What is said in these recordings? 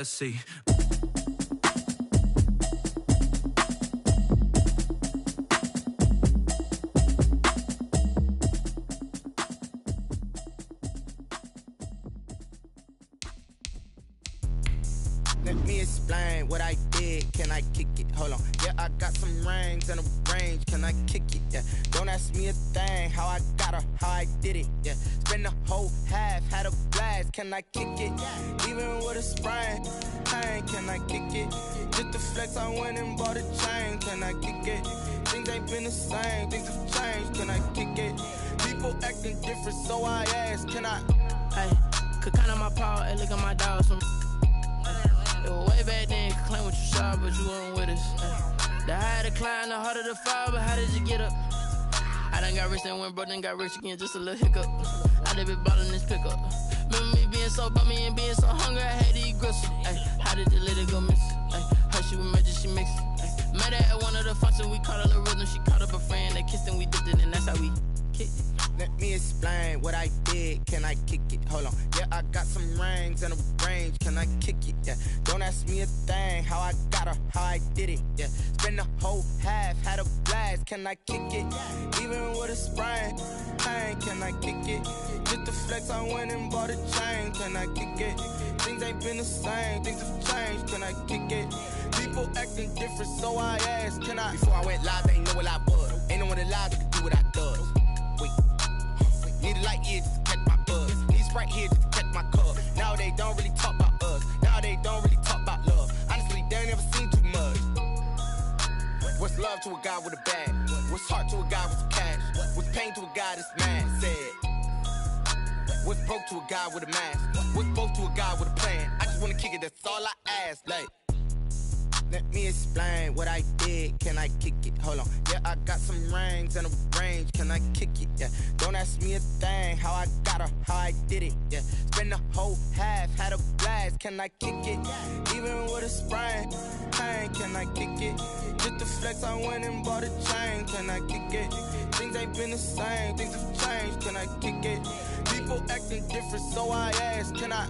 Let's see. Let me explain what I did. Can I kick it? Hold on. Yeah, I got some rings and a range. Can I kick it? Yeah. Don't ask me a thing. How I got her, how I did it. Yeah. Spend the whole half, had a blast. Can I kick it? Even with a sprain. Pain, can I kick it? Just the flex, I went and bought a chain. Can I kick it? Things ain't been the same. Things have changed. Can I kick it? People acting different, so I ask. Can I? Hey, could count on my power. Hey, look at my dogs. It was way back then, could claim what you saw, but you weren't with us. The higher the climb, the harder the fall, but how did you get up? I done got rich and went broke, then got rich again, just a little hiccup. I done been ballin' this pickup. Remember me being so bummy and being so hungry, I had to eat gristle. Ay, how did the little go miss? Ay, her she was magic, she mixed. Ay, met her at one of the functions, we caught a little rhythm, she caught up a friend, they kissed and we dipped it, and that's how we kicked it. Let me explain what I did. Can I kick it? Hold on. Yeah, I got some rings and a range. Can I kick it? Yeah. Don't ask me a thing. How I got her, how I did it. Yeah. Spend the whole half, had a blast. Can I kick it? Even with a sprain. Pain, can I kick it? Just the flex, I went and bought a chain. Can I kick it? Things ain't been the same. Things have changed. Can I kick it? People acting different, so I ask. Can I? Before I went live, they ain't know what I was. Ain't no one alive that could do what I does. Wait. Need a light here just to catch my buzz. Need Sprite here just to catch my cup. Now they don't really talk about us. Now they don't really talk about love. Honestly, they ain't never seen too much. What's love to a guy with a bag? What's heart to a guy with some cash? What's pain to a guy that's mad? Said. What's broke to a guy with a mask? What's broke to a guy with a plan? I just wanna kick it, that's all I ask. Like, let me explain what I did. Can I kick it? Hold on. Yeah, I got some rings and a range. Can I kick it? Yeah. Don't ask me a thing. How I got her, how I did it. Yeah. Spend the whole half, had a blast. Can I kick it? Even with a sprain. Pain, can I kick it? Just the flex, I went and bought a chain. Can I kick it? Things ain't been the same. Things have changed. Can I kick it? People acting different, so I ask. Can I?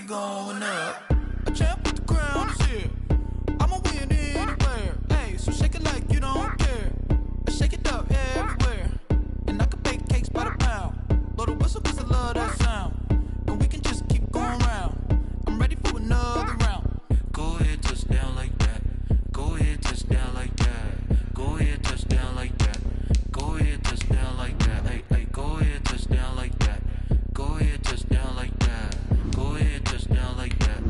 Going up, a champ with the crown is here. I'ma win anywhere. Hey, so shake it like you don't care. Shake it up everywhere. And I can bake cakes by the pound. Blow the whistle 'cause I love that sound. And we can just keep going round. I'm ready for another round. Go ahead, touch down like that. Go ahead, touch down like that. Go ahead, touch down like that. Go ahead, touch down like that. Hey, hey, go ahead, touch down like that. Go ahead, touch down like that. Go ahead, touch down like that.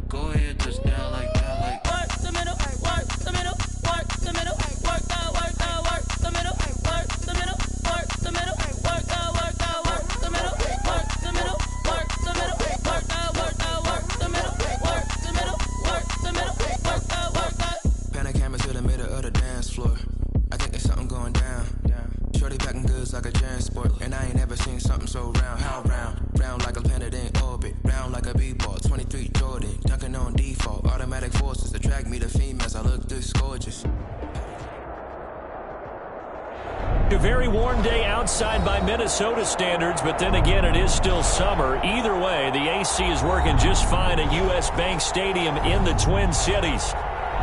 Go ahead, touch down like that. Like work the middle, work the middle, work the middle, work the middle, work the middle, work the middle, work the middle, work the middle, work the middle, work the middle, work the middle, work the middle, work the. Pan the camera to the middle of the dance floor. I think there's something going down. Shorty backing goods like a transport, and I ain't never seen something so round. How round? Round like a planet in orbit, round like a b-ball. 23 Jordan, dunking on default. Automatic forces attract me to females. I look this gorgeous. A very warm day outside by Minnesota standards, but then again, it is still summer. Either way, the AC is working just fine at US Bank Stadium in the Twin Cities.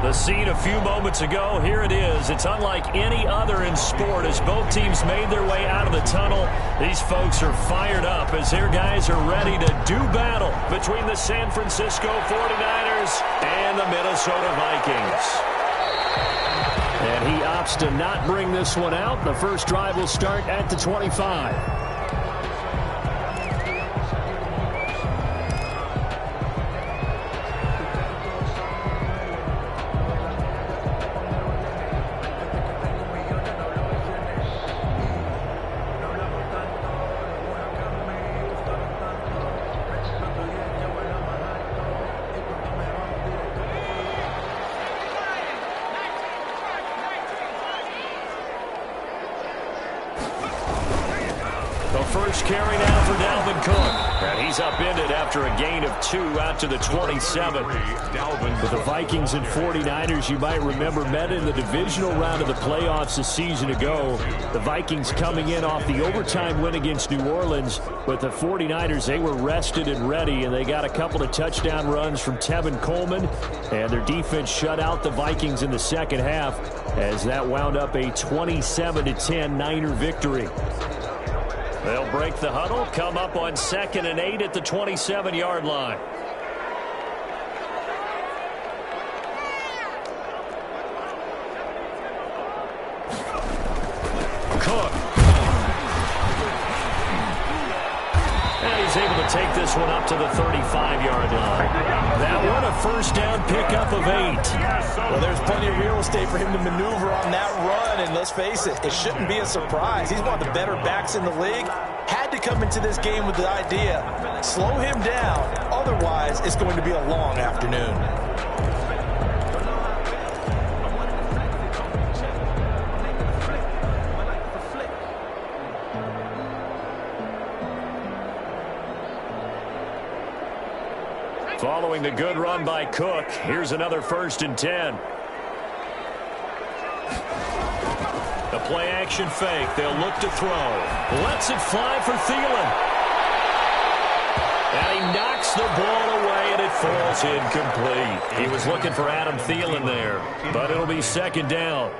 The scene a few moments ago, here it is. It's unlike any other in sport as both teams made their way out of the tunnel. These folks are fired up as their guys are ready to do battle between the San Francisco 49ers and the Minnesota Vikings. And he opts to not bring this one out. The first drive will start at the 25. First carry now for Dalvin Cook. And he's upended after a gain of 2 out to the 27. With the Vikings and 49ers, you might remember, met in the divisional round of the playoffs a season ago. The Vikings coming in off the overtime win against New Orleans. But the 49ers, they were rested and ready, and they got a couple of touchdown runs from Tevin Coleman. And their defense shut out the Vikings in the second half as that wound up a 27-10 Niner victory. They'll break the huddle, come up on 2nd and 8 at the 27-yard line. Cook. And he's able to take this one up to the 35-yard line. That one a first down pickup of 8. Well, there's plenty of real estate for him to maneuver on that run, and let's face it, it shouldn't be a surprise. He's one of the better backs in the league. Had to come into this game with the idea, slow him down, otherwise it's going to be a long afternoon. Following the good run by Cook, here's another 1st and 10. The play action fake. They'll look to throw. Lets it fly for Thielen. And he knocks the ball away, and it falls incomplete. He was looking for Adam Thielen there, but it'll be 2nd down.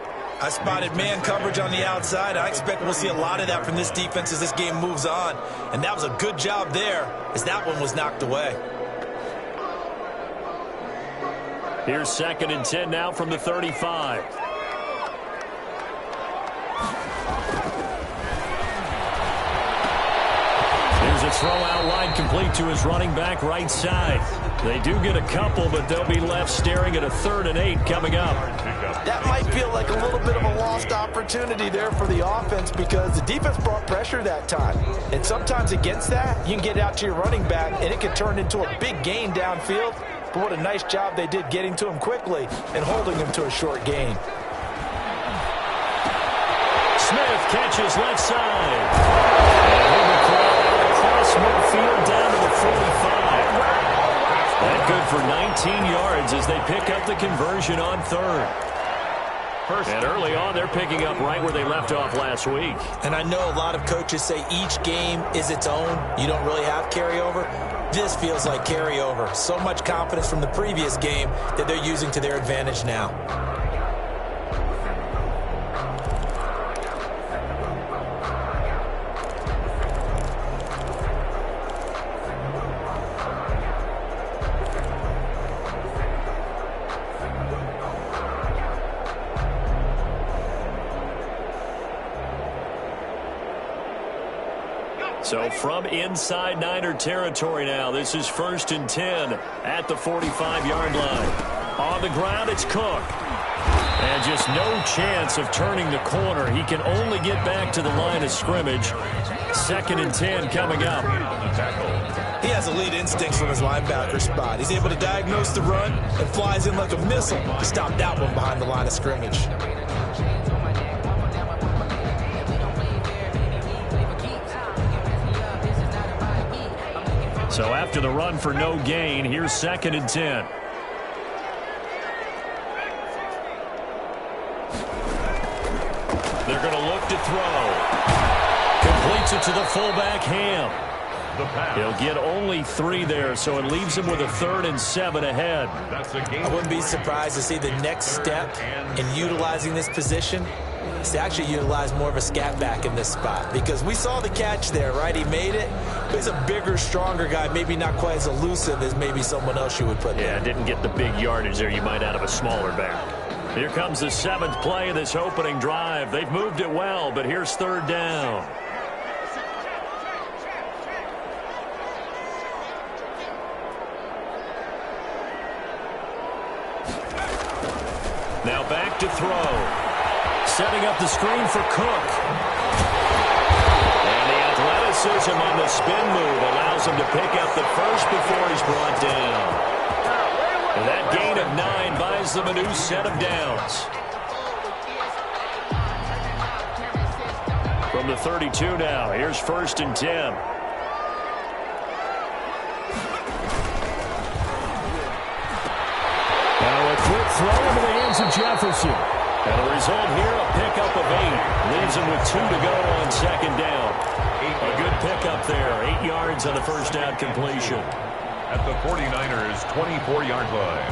I spotted man coverage on the outside. I expect we'll see a lot of that from this defense as this game moves on. And that was a good job there as that one was knocked away. Here's 2nd and 10 now from the 35. Here's a throw out wide complete to his running back right side. They do get a couple, but they'll be left staring at a 3rd and 8 coming up. That might feel like a little bit of a lost opportunity there for the offense because the defense brought pressure that time. And sometimes against that, you can get out to your running back, and it can turn into a big gain downfield. But what a nice job they did getting to him quickly and holding him to a short gain. Smith catches left side. Across midfield down to the 45. That good for 19 yards as they pick up the conversion on 3rd. And early on, they're picking up right where they left off last week. And I know a lot of coaches say each game is its own. You don't really have carryover. This feels like carryover. So much confidence from the previous game that they're using to their advantage now. So from inside Niner territory now, this is 1st and 10 at the 45-yard line. On the ground, it's Cook. And just no chance of turning the corner. He can only get back to the line of scrimmage. 2nd and 10 coming up. He has elite instincts from his linebacker spot. He's able to diagnose the run and flies in like a missile to stop that one behind the line of scrimmage. So after the run for no gain, here's 2nd and 10. They're going to look to throw. Completes it to the fullback, Ham. He'll get only 3 there, so it leaves him with a 3rd and 7 ahead. I wouldn't be surprised to see the next step in utilizing this position is to actually utilize more of a scat back in this spot. Because we saw the catch there, right? He made it. But he's a bigger, stronger guy, maybe not quite as elusive as maybe someone else you would put there. Yeah, didn't get the big yardage there you might out of a smaller back. Here comes the 7th play of this opening drive. They've moved it well, but here's 3rd down. Now back to throw. Setting up the screen for Cook. And the athleticism on the spin move allows him to pick up the first before he's brought down. And that gain of 9 buys them a new set of downs. From the 32 now, here's 1st and 10. Now a quick throw into the hands of Jefferson. And the result here, a pickup of 8. Leaves him with 2 to go on 2nd down. A good pickup there. 8 yards on the first down completion. At the 49ers' 24-yard line.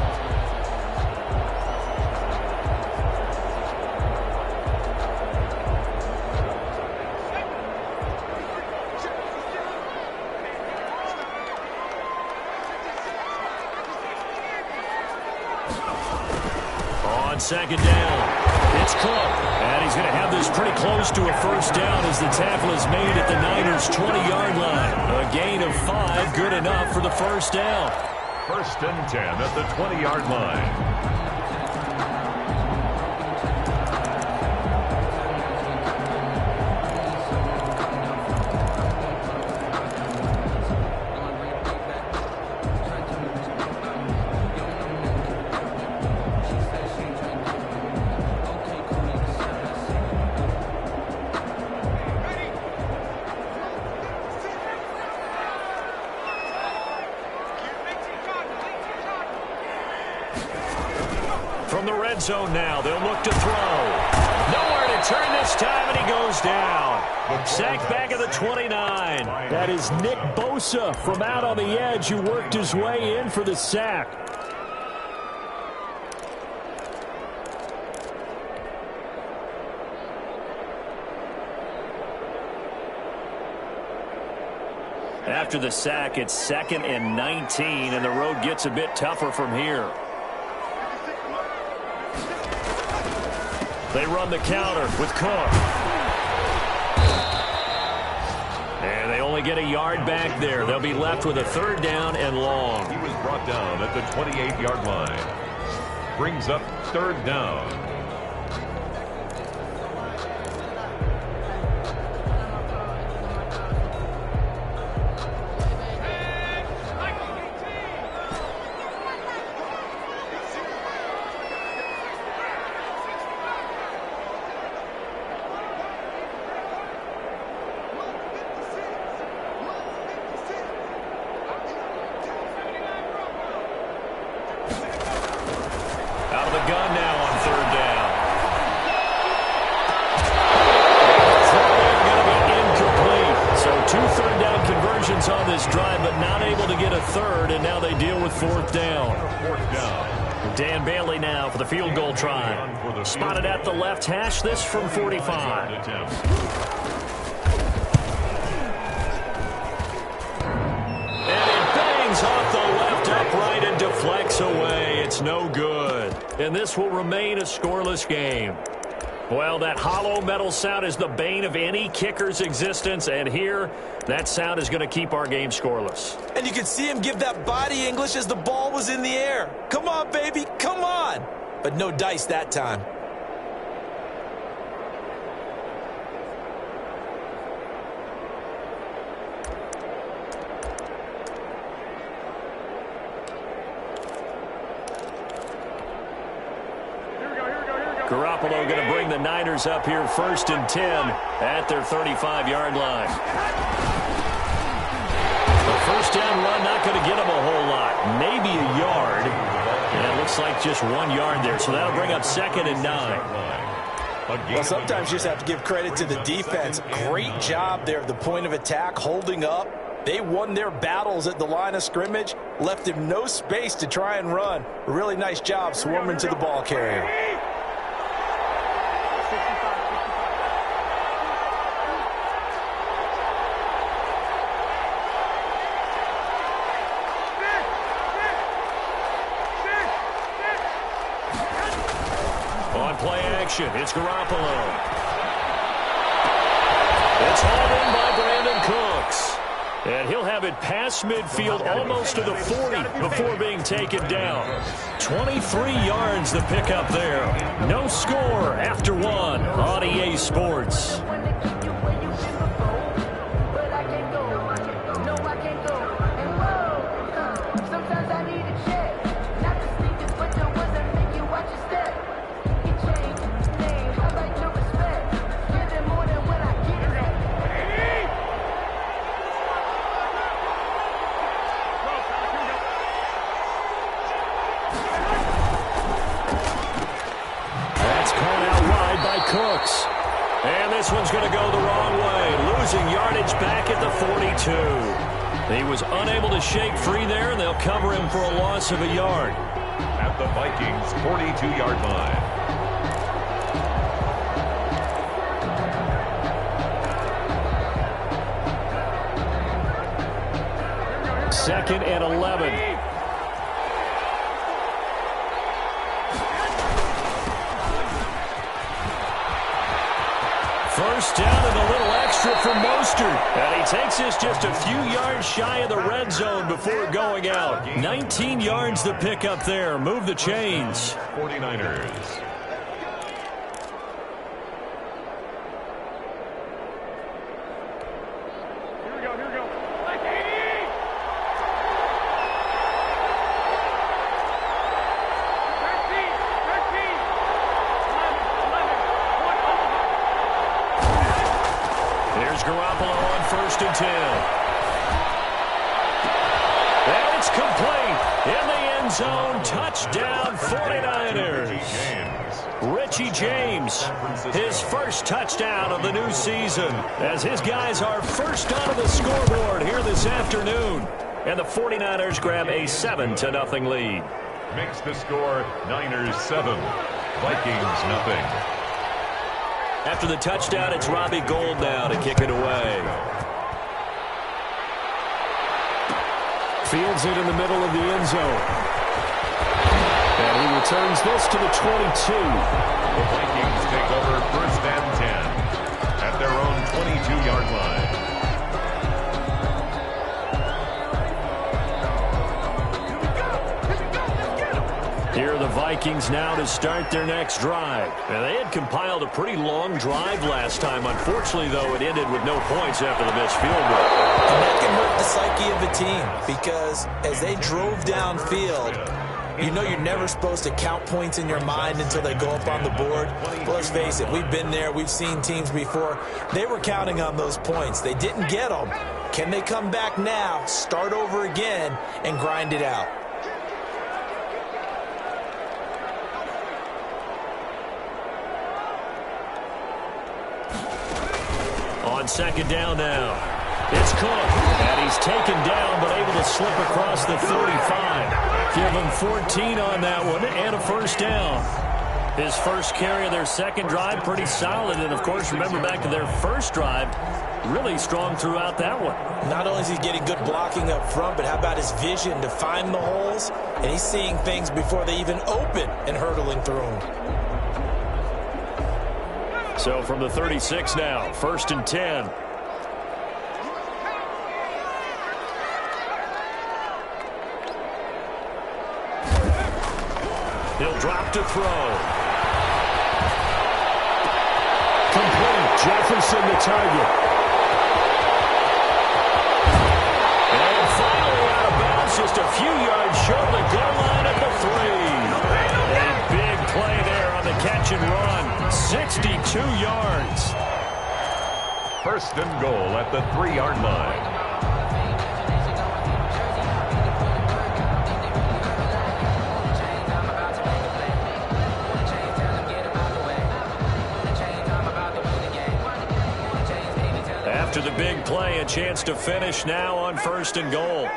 On 2nd down, it's Cook. And he's going to have this pretty close to a first down as the tackle is made at the Niners' 20-yard line. A gain of 5, good enough for the first down. 1st and 10 at the 20-yard line. From the red zone now, they'll look to throw. Nowhere to turn this time, and he goes down. Sacked back at the 29. That is Nick Bosa from out on the edge who worked his way in for the sack. After the sack, it's 2nd and 19, and the road gets a bit tougher from here. They run the counter with Cook. And they only get a yard back there. They'll be left with a 3rd down and long. He was brought down at the 28-yard line. Brings up 3rd down. Out of the gun now on 3rd down. Going to be incomplete. So 2 3rd down conversions on this drive, but not able to get a 3rd, and now they deal with 4th down. 4th down. Dan Bailey now for the field goal try. Spotted at the left hash, this from 45. And it bangs off the left upright and deflects away. It's no good. And this will remain a scoreless game. Well, that hollow metal sound is the bane of any kicker's existence, and here, that sound is going to keep our game scoreless. And you can see him give that body English as the ball was in the air. Come on, baby, come on. But no dice that time. Garoppolo going to bring the Niners up here 1st and 10 at their 35-yard line. The first down run not going to get them a whole lot. Maybe a yard. And it looks like just 1 yard there. So that'll bring up 2nd and 9. Well, sometimes you just have to give credit to the defense. Great job there at the point of attack, holding up. They won their battles at the line of scrimmage, left him no space to try and run. A really nice job swarming to the ball carrier. It's Garoppolo. It's hauled in by Brandon Cooks. And he'll have it past midfield almost to the 40 before being taken down. 23 yards the pickup there. No score after one on EA Sports. Cooks. And this one's going to go the wrong way. Losing yardage back at the 42. He was unable to shake free there, and they'll cover him for a loss of a yard. At the Vikings' 42-yard line. Second and 11. First down and a little extra for Mostert. And he takes this just a few yards shy of the red zone before going out. 19 yards the pick up there. Move the chains. 49ers. Garoppolo on 1st and 10. And it's complete in the end zone. Touchdown 49ers. Richie James, his first touchdown of the new season as his guys are first onto the scoreboard here this afternoon. And the 49ers grab a 7-0 lead. Makes the score Niners 7, Vikings nothing. After the touchdown, it's Robbie Gould now to kick it away. Fields it in the middle of the end zone. And he returns this to the 22. The Vikings take over 1st and 10 at their own 22-yard line. Here are the Vikings now to start their next drive. And they had compiled a pretty long drive last time. Unfortunately, though, it ended with no points after the missed field goal. And that can hurt the psyche of the team because as they drove downfield, you know you're never supposed to count points in your mind until they go up on the board. But let's face it, we've been there. We've seen teams before. They were counting on those points. They didn't get them. Can they come back now, start over again, and grind it out? On 2nd down now. It's Cook. And he's taken down but able to slip across the 35. Give him 14 on that one and a first down. His first carry of their second drive, pretty solid. And, of course, remember back to their first drive, really strong throughout that one. Not only is he getting good blocking up front, but how about his vision to find the holes? And he's seeing things before they even open and hurdling through them. So from the 36 now, 1st and 10. He'll drop to throw. Complete. Jefferson the target. And finally out of bounds, just a few yards short of the goal line at the 3. A big play there on the catch and run. 62 yards. 1st and goal at the 3-yard line. After the big play, a chance to finish now on 1st and goal.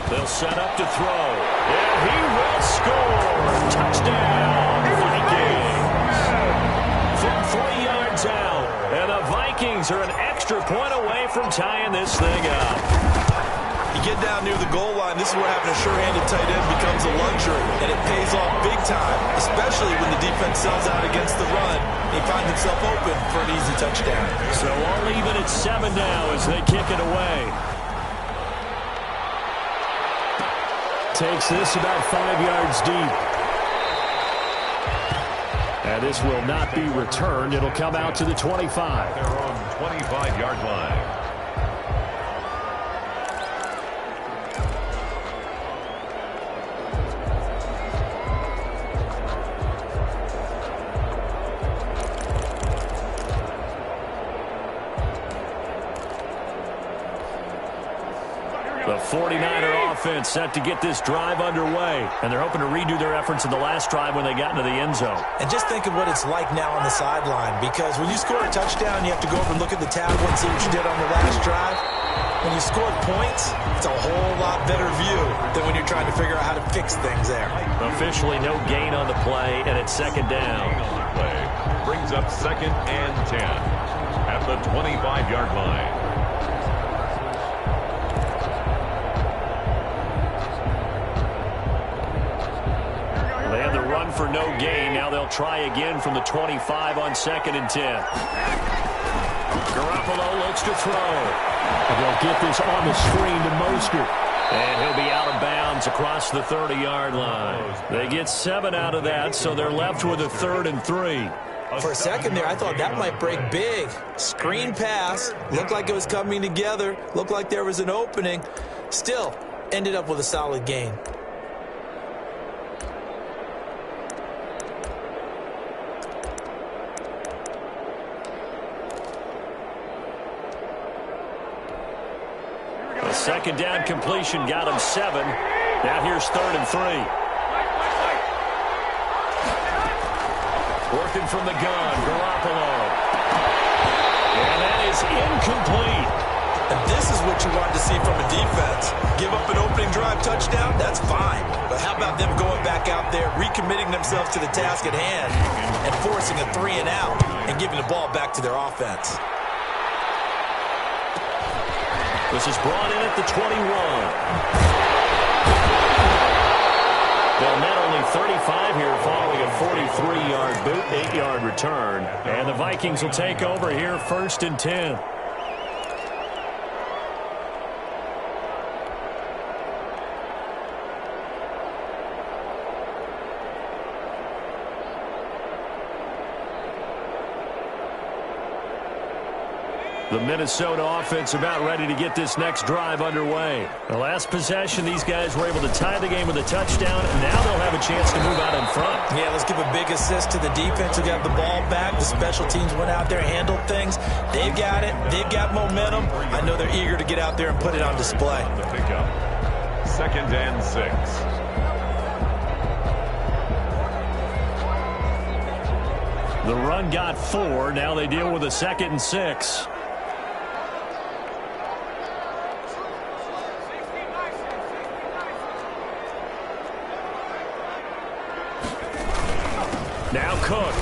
They'll set up to throw. And he will score. Touchdown, Vikings. From 3 yards out. And the Vikings are an extra point away from tying this thing up. you get down near the goal line, this is where having a sure-handed tight end becomes a luxury, and it pays off big time, especially when the defense sells out against the run. He finds himself open for an easy touchdown. So all even at 7 now as they kick it away. Takes this about 5 yards deep. And this will not be returned. It'll come out to the 25. Their own 25-yard line. The 49er offense set to get this drive underway. And they're hoping to redo their efforts in the last drive when they got into the end zone. And just think of what it's like now on the sideline, because when you score a touchdown, you have to go over and look at the tablet and see what you did on the last drive. When you scored points, it's a whole lot better view than when you're trying to figure out how to fix things there. Officially no gain on the play, and it's second down. Play brings up 2nd and 10 at the 25-yard line. They had the run for no gain. Now they'll try again from the 25 on 2nd and 10. Garoppolo looks to throw. And they'll get this on the screen to Mostert. And he'll be out of bounds across the 30-yard line. They get 7 out of that, so they're left with a 3rd and 3. For a second there, I thought that might break big. Screen pass. Looked like it was coming together. Looked like there was an opening. Still, ended up with a solid gain. The second down completion got him 7. Now here's 3rd and 3. Working from the gun, Garoppolo. And that is incomplete. And this is what you want to see from a defense. Give up an opening drive touchdown, that's fine. But how about them going back out there, recommitting themselves to the task at hand, and forcing a 3 and out, and giving the ball back to their offense. This is brought in at the 21. They'll net only 35 here following a 43-yard boot, 8-yard return. And the Vikings will take over here 1st and 10. The Minnesota offense about ready to get this next drive underway. The last possession, these guys were able to tie the game with a touchdown, and now they'll have a chance to move out in front. Yeah, let's give a big assist to the defense who got the ball back. The special teams went out there and handled things. They've got it. They've got momentum. I know they're eager to get out there and put it on display. The pickup. 2nd and 6. The run got 4. Now they deal with a 2nd and 6. Now Cook.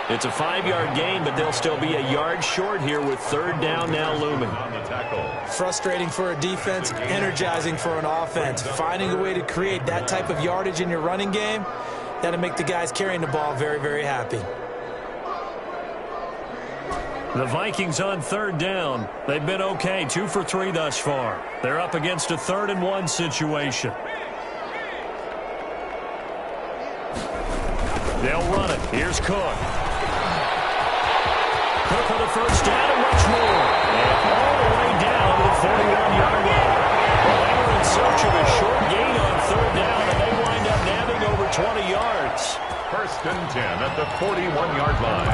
It's a 5-yard gain, but they'll still be a yard short here with 3rd down now looming. On the tackle. Frustrating for a defense, energizing for an offense. Finding a way to create that type of yardage in your running game, that'll make the guys carrying the ball very, very happy. The Vikings on 3rd down. They've been okay, 2 for 3 thus far. They're up against a 3rd and 1 situation. They'll run it. Here's Cook. Cook for the 1st down and much more. And all the way down to the 41-yard line. Well, they were in search of a short gain on 3rd down, and they wind up nabbing over 20 yards. 1st and 10 at the 41-yard line.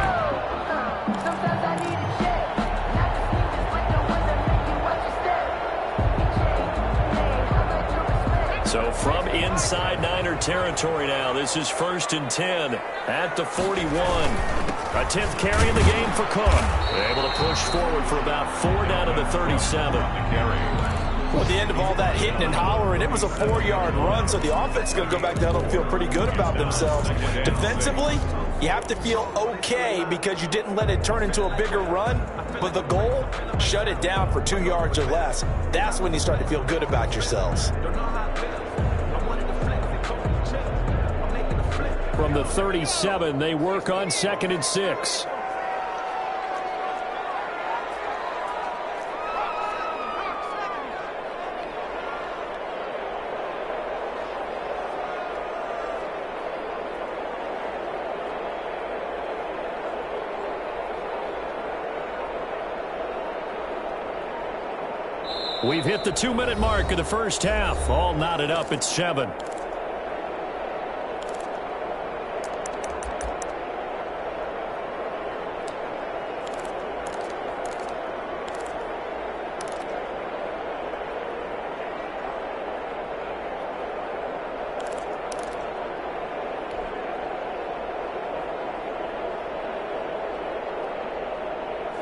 So from inside Niner territory now, this is 1st and 10 at the 41. A 10th carry in the game for Cook. They're able to push forward for about 4 down to the 37. Carry. Well, the end of all that hitting and hollering, it was a 4-yard run, so the offense is going to go back down and feel pretty good about themselves. Defensively, you have to feel okay because you didn't let it turn into a bigger run, but the goal, shut it down for 2 yards or less. That's when you start to feel good about yourselves. From the 37, they work on 2nd and 6. We've hit the 2-minute mark of the first half. All knotted up at 7.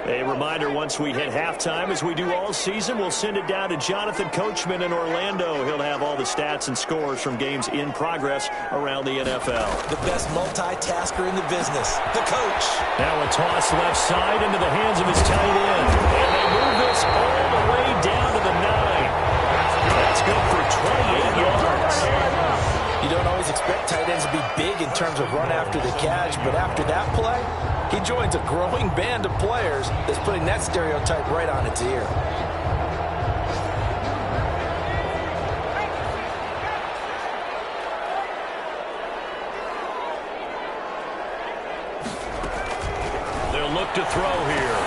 A reminder, once we hit halftime, as we do all season, we'll send it down to Jonathan Coachman in Orlando. He'll have all the stats and scores from games in progress around the NFL. The best multitasker in the business, the coach. Now a toss left side into the hands of his tight end. And they move this all the way down to the 9. That's good for 28 yards. You don't always expect tight ends to be big in terms of run after the catch, but after that play, he joins a growing band of players that's putting that stereotype right on its ear. They'll look to throw here.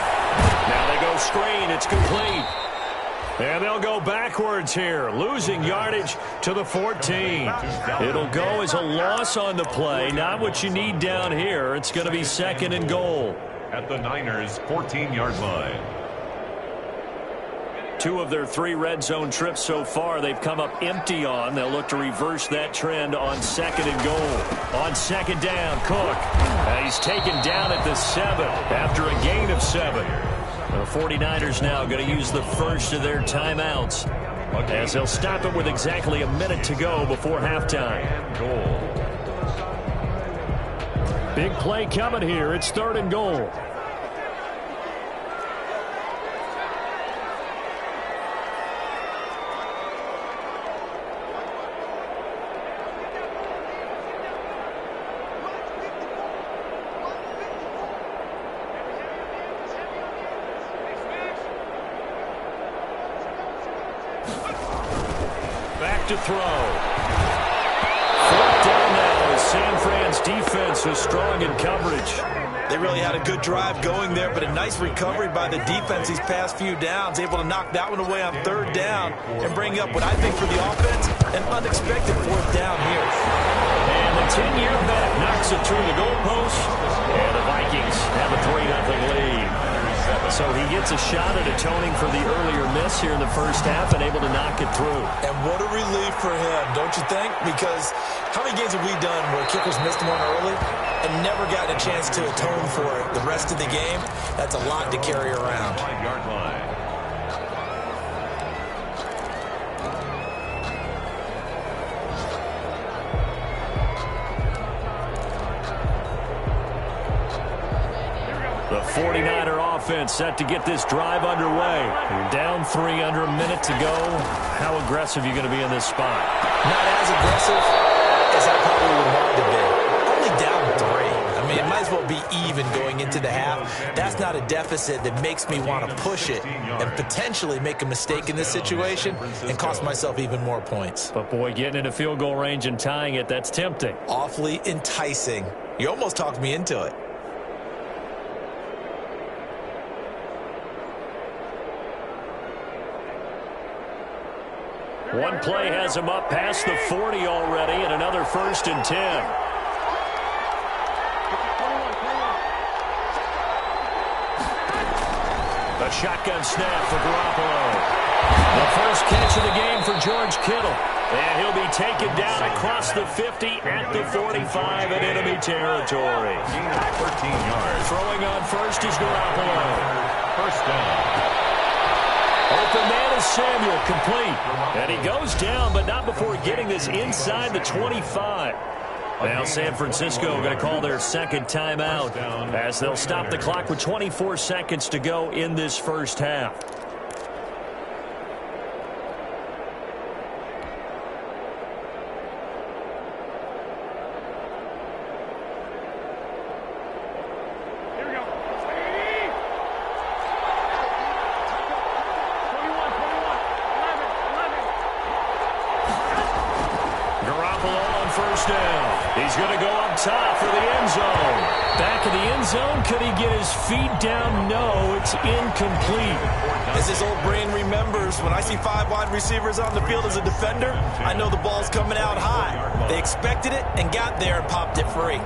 Now they go screen. It's complete. And they'll go backwards here, losing yardage to the 14. It'll go as a loss on the play, not what you need down here. It's going to be 2nd and goal. At the Niners' 14-yard line. 2 of their 3 red zone trips so far, they've come up empty on. They'll look to reverse that trend on 2nd and goal. On 2nd down, Cook. He's taken down at the 7 after a gain of 7. The 49ers now going to use the first of their timeouts as they'll stop it with exactly a minute to go before halftime. Big play coming here. It's 3rd and goal. To throw. 4th down now as San Fran's defense is strong in coverage. They really had a good drive going there, but a nice recovery by the defense these past few downs, able to knock that one away on 3rd down and bring up what I think for the offense, an unexpected 4th down here. And the 10-year back knocks it through the goalpost, and the Vikings have a 3-0 lead. So he gets a shot at atoning for the earlier miss here in the first half and able to knock it through. And what a relief for him, don't you think? Because how many games have we done where kickers missed one early and never gotten a chance to atone for it the rest of the game? That's a lot to carry around. 5-yard line. The 49er offense set to get this drive underway. You're down 3 under a minute to go. How aggressive are you going to be in this spot? Not as aggressive as I probably would want to be. Only down 3. I mean, it might as well be even going into the half. That's not a deficit that makes me want to push it and potentially make a mistake in this situation and cost myself even more points. But, boy, getting into field goal range and tying it, that's tempting. Awfully enticing. You almost talked me into it. One play has him up past the 40 already, and another 1st and 10. A shotgun snap for Garoppolo. The first catch of the game for George Kittle. And he'll be taken down across the 50 at the 45 in enemy territory. 13 yards. Throwing on first is Garoppolo. 1st down. Open man is Samuel, complete. And he goes down, but not before getting this inside the 25. Now San Francisco going to call their second timeout as they'll stop the clock with 24 seconds to go in this first half. He's going to go up top for the end zone. Back of the end zone. Could he get his feet down? No, it's incomplete. As his old brain remembers, when I see 5 wide receivers on the field as a defender, I know the ball's coming out high. They expected it and got there and popped it free.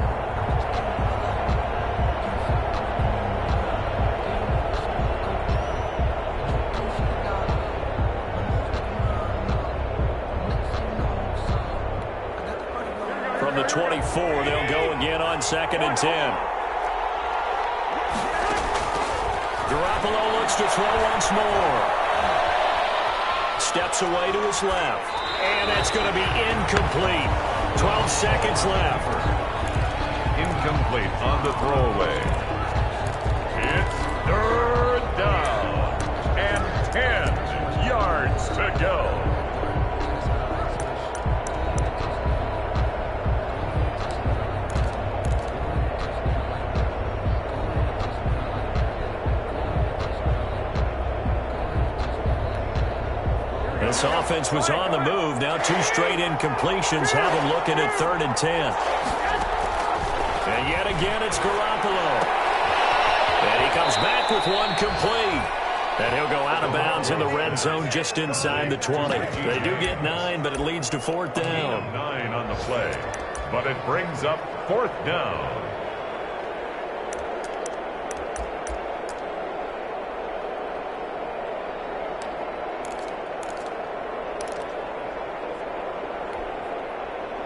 From the 24, they'll go again on 2nd and 10. Garoppolo looks to throw once more. Steps away to his left. And that's going to be incomplete. 12 seconds left. Incomplete on the throwaway. It's 3rd down and 10 yards to go. This offense was on the move. Now 2 straight incompletions have them looking at 3rd and 10. And yet again, it's Garoppolo. And he comes back with one complete. And he'll go out of bounds in the red zone just inside the 20. They do get 9, but it leads to 4th down. 9 on the play, but it brings up 4th down.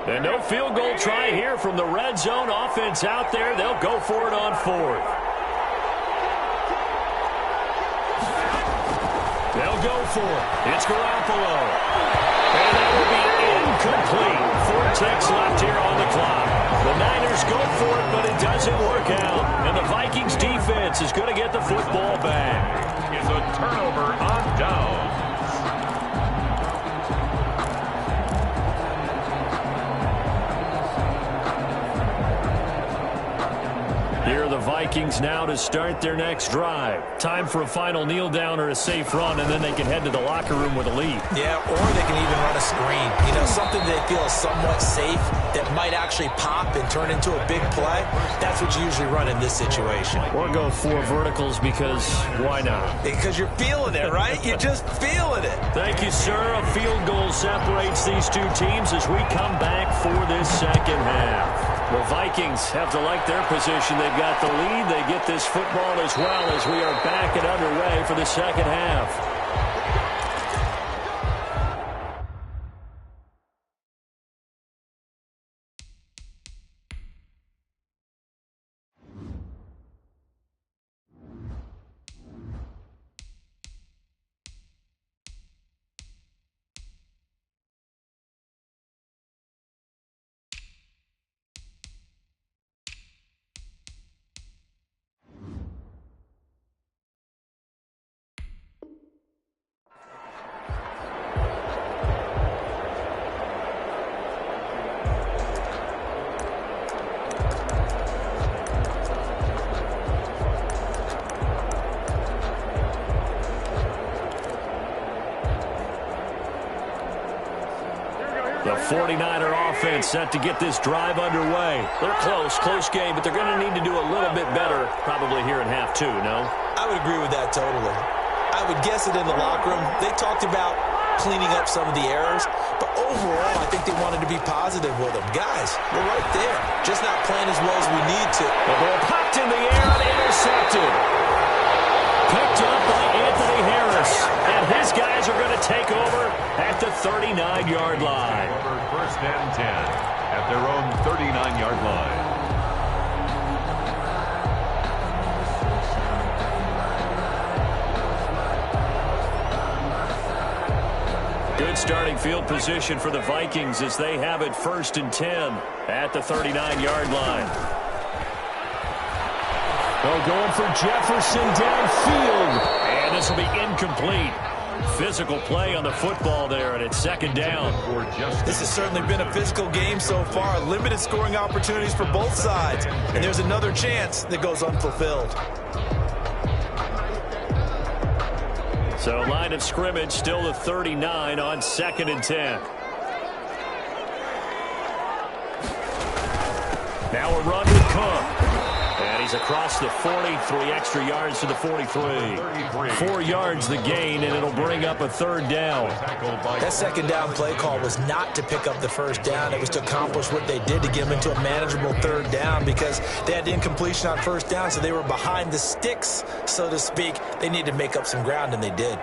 And no field goal try here from the red zone. Offense out there. They'll go for it on 4th. They'll go for it. It's Garoppolo. And that will be incomplete. 4 ticks left here on the clock. The Niners go for it, but it doesn't work out. And the Vikings defense is going to get the football back. It's a turnover on downs. Here are the Vikings now to start their next drive. Time for a final kneel down or a safe run, and then they can head to the locker room with a lead. Yeah, or they can even run a screen. You know, something they feel is somewhat safe that might actually pop and turn into a big play. That's what you usually run in this situation. Or go 4 verticals because why not? Because you're feeling it, right? You're just feeling it. Thank you, sir. A field goal separates these 2 teams as we come back for this second half. The Vikings have to like their position. They've got the lead. They get this football as well as we are back and underway for the second half. The 49er offense set to get this drive underway. They're close game, but they're going to need to do a little bit better probably here in half 2, no? I would agree with that totally. I would guess it in the locker room. They talked about cleaning up some of the errors, but overall, I think they wanted to be positive with them. Guys, we're right there, just not playing as well as we need to. The ball popped in the air and intercepted. Picked up by Anthony Harris, and his guys are going to take over at the 39-yard line. 1st and 10 at their own 39-yard line. Good starting field position for the Vikings as they have it 1st and 10 at the 39-yard line. They're going for Jefferson downfield. And this will be incomplete. Physical play on the football there, and it's 2nd down. This has certainly been a physical game so far. Limited scoring opportunities for both sides. And there's another chance that goes unfulfilled. So line of scrimmage still the 39 on 2nd and 10. Now a run with Cook. And he's across the 40, 3 extra yards to the 43. 4 yards the gain, and it'll bring up a 3rd down. That 2nd down play call was not to pick up the 1st down. It was to accomplish what they did to get them into a manageable 3rd down because they had incompletion on 1st down, so they were behind the sticks, so to speak. They needed to make up some ground, and they did.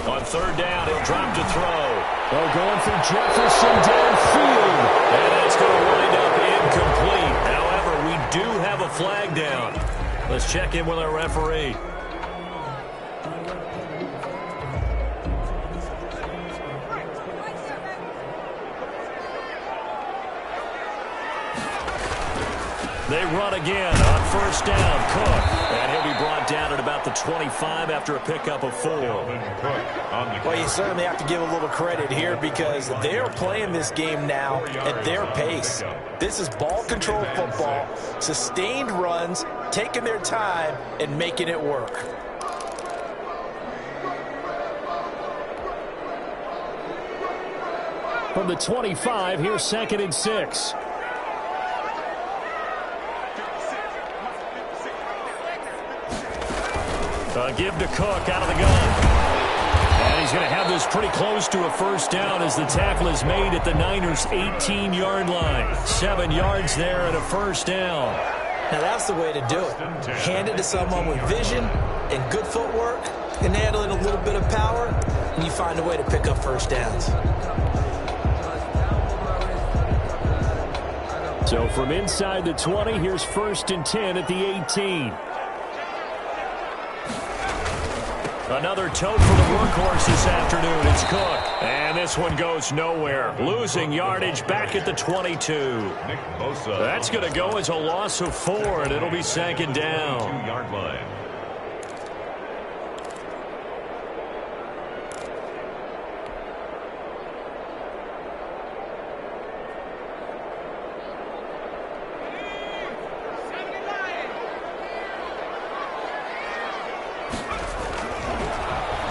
On 3rd down, he'll drop to throw. They're going for Jefferson downfield. And that's going to wind up incomplete. However, we do have a flag down. Let's check in with our referee. They run again on 1st down. Cook. And he'll be brought down at about the 25 after a pickup of 4. Well, you certainly have to give a little credit here because they're playing this game now at their pace. This is ball control football, sustained runs, taking their time, and making it work. From the 25, here's 2nd and 6. Give to Cook out of the gun. And he's going to have this pretty close to a 1st down as the tackle is made at the Niners' 18-yard line. 7 yards there and a 1st down. Now that's the way to do it. Hand it to someone with vision and good footwork, and add in a little bit of power, and you find a way to pick up 1st downs. So from inside the 20, here's 1st and 10 at the 18. Another tote for the workhorse this afternoon. It's Cook. And this one goes nowhere. Losing yardage back at the 22. That's going to go as a loss of 4, and it'll be 2nd down. 2-yard line.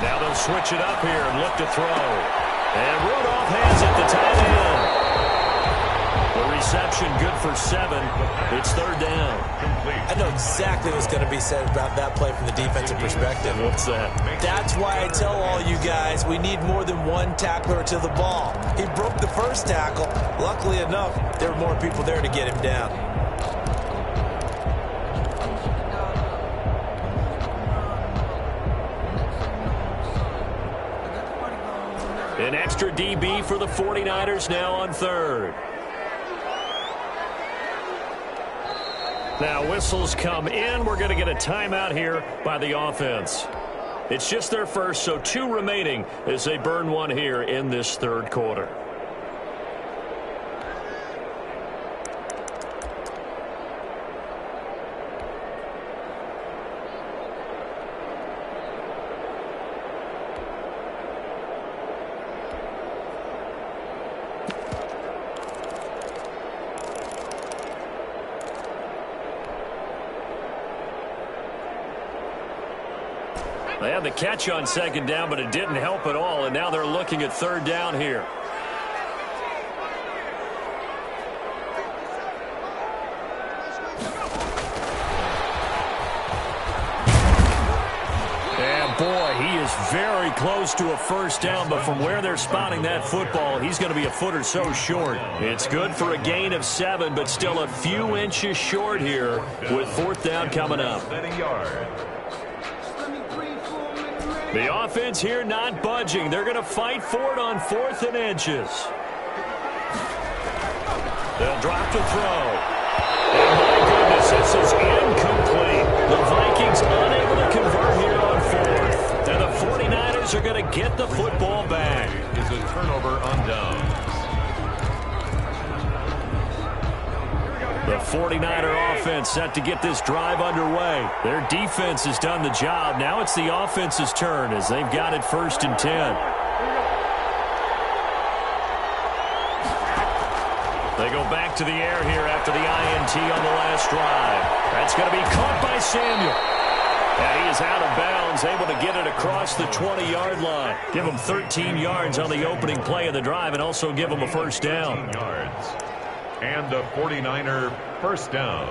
Now they'll switch it up here and look to throw. And Rudolph has it, the tight end. The reception good for 7. It's 3rd down. I know exactly what's going to be said about that play from the defensive perspective. What's that? That's why I tell all you guys we need more than one tackler to the ball. He broke the 1st tackle. Luckily enough, there were more people there to get him down. An extra DB for the 49ers now on 3rd. Now whistles come in. We're going to get a timeout here by the offense. It's just their first, so 2 remaining as they burn one here in this 3rd quarter. They had the catch on 2nd down, but it didn't help at all, and now they're looking at 3rd down here. And boy, he is very close to a 1st down, but from where they're spotting that football, he's going to be a foot or so short. It's good for a gain of 7, but still a few inches short here with 4th down coming up. The offense here not budging. They're going to fight for it on 4th and inches. They'll drop to throw. And my goodness, this is incomplete. The Vikings unable to convert here on fourth. And the 49ers are going to get the football back. Is a turnover on downs. The 49er offense set to get this drive underway. Their defense has done the job. Now it's the offense's turn as they've got it 1st and 10. They go back to the air here after the INT on the last drive. That's going to be caught by Samuel. And he is out of bounds, able to get it across the 20-yard line. Give him 13 yards on the opening play of the drive and also give him a first down. Yards. And a 49er first down.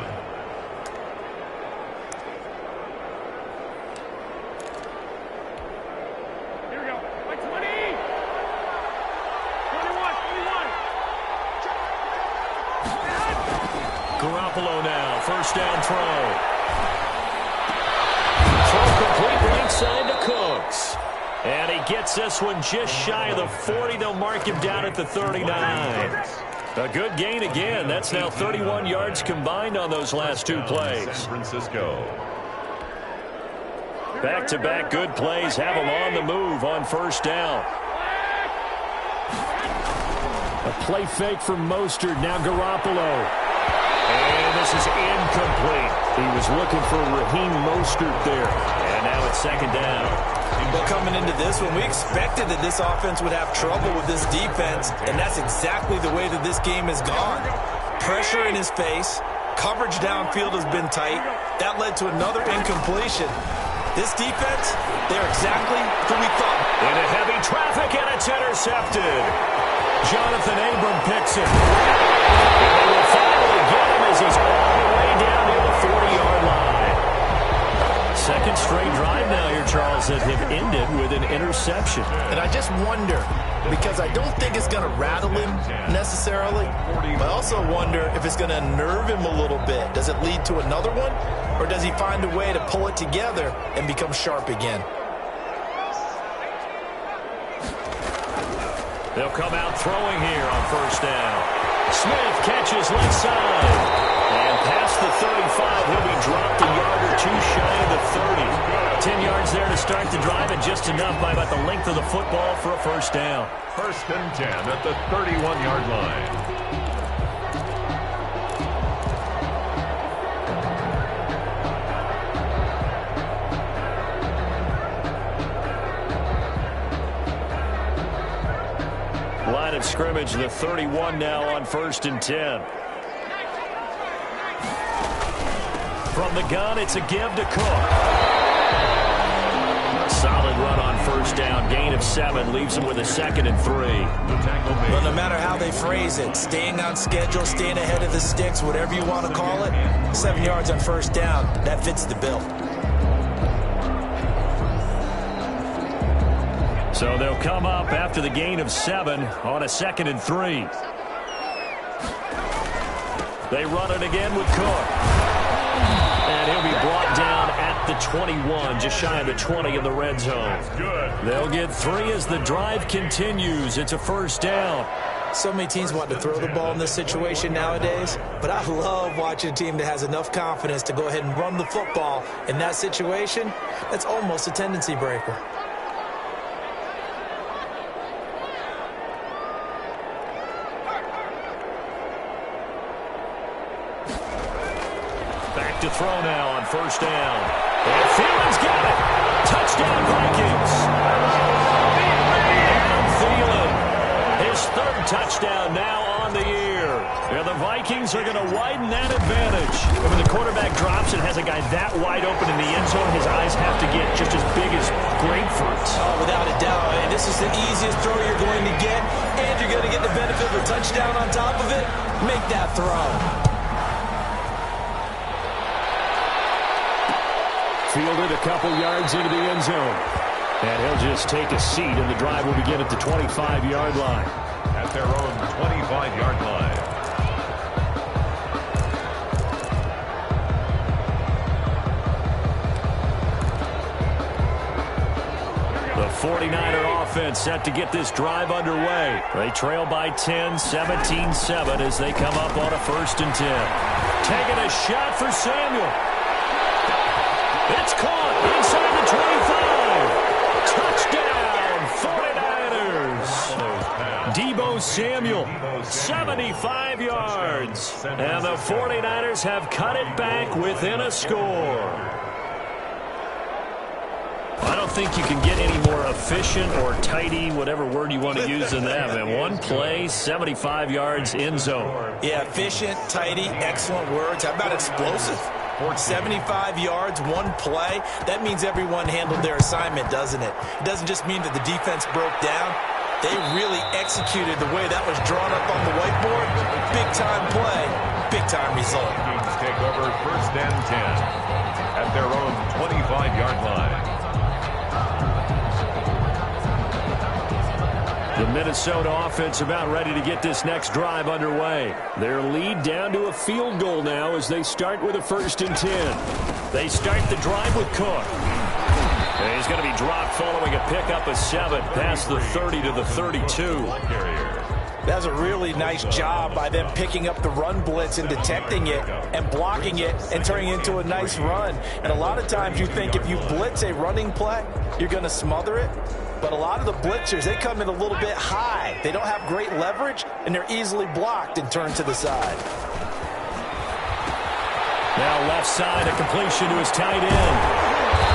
Here we go. By 20. 21. 21. Garoppolo now, first down throw. Throw complete right side to Cooks. And he gets this one just shy of the 40. They'll mark him down at the 39. A good gain again. That's now 31 yards combined on those last two plays. San Francisco. Back-to-back good plays have them on the move on first down. A play fake from Mostert. Now Garoppolo. And this is incomplete. He was looking for Raheem Mostert there. And now it's second down. Well, coming into this one, we expected that this offense would have trouble with this defense, and that's exactly the way that this game has gone. Pressure in his face, coverage downfield has been tight. That led to another incompletion. This defense, they're exactly who we thought. Into heavy traffic, and it's intercepted. Jonathan Abram picks it. And they will finally get him as he's all the way down near the 40-yard line. Second straight drive now here, Charles, that have ended with an interception. And I just wonder, because I don't think it's going to rattle him necessarily, but I also wonder if it's going to unnerve him a little bit. Does it lead to another one, or does he find a way to pull it together and become sharp again? They'll come out throwing here on first down. Smith catches left side. And past the 35, he'll be dropped a yard or two shy of the 30. 10 yards there to start the drive, and just enough by about the length of the football for a first down. 1st and 10 at the 31-yard line. Line of scrimmage, the 31 now on 1st and 10. From the gun, it's a give to Cook. A solid run on first down. Gain of 7 leaves him with a 2nd and 3. Well, no matter how they phrase it, staying on schedule, staying ahead of the sticks, whatever you want to call it, 7 yards on first down, that fits the bill. So they'll come up after the gain of 7 on a 2nd and 3. They run it again with Cook. And he'll be brought down at the 21, just shy of the 20 in the red zone. They'll get 3 as the drive continues. It's a first down. So many teams want to throw the ball in this situation nowadays, but I love watching a team that has enough confidence to go ahead and run the football. In that situation, that's almost a tendency breaker. To throw now on first down. And Thielen's got it. Touchdown, Vikings. And Thielen, his 3rd touchdown now on the year. And the Vikings are going to widen that advantage. And when the quarterback drops and has a guy that wide open in the end zone, his eyes have to get just as big as grapefruits. Oh, without a doubt. And this is the easiest throw you're going to get, and you're going to get the benefit of a touchdown on top of it. Make that throw. Fielded a couple yards into the end zone. And he'll just take a seat, and the drive will begin at the 25-yard line. At their own 25-yard line. The 49er offense set to get this drive underway. They trail by 10, 17-7 as they come up on a 1st and 10. Taking a shot for Samuel. It's caught inside the 25. Touchdown, 49ers. Deebo Samuel, 75 yards. And the 49ers have cut it back within a score. I don't think you can get any more efficient or tidy, whatever word you want to use in that. Man, one play, 75 yards in zone. Yeah, efficient, tidy, excellent words. How about explosive? 75 yards, one play. That means everyone handled their assignment, doesn't it? It doesn't just mean that the defense broke down. They really executed the way that was drawn up on the whiteboard. Big-time play, big-time result. Vikings take over 1st and 10 at their own 25-yard line. The Minnesota offense about ready to get this next drive underway. Their lead down to a field goal now as they start with a 1st and 10. They start the drive with Cook. And he's going to be dropped following a pickup of 7 past the 30 to the 32. That's a really nice job by them picking up the run blitz and detecting it and blocking it and turning it into a nice run. And a lot of times you think if you blitz a running play, you're going to smother it. But a lot of the blitzers, they come in a little bit high. They don't have great leverage, and they're easily blocked and turned to the side. Now left side, a completion to his tight end.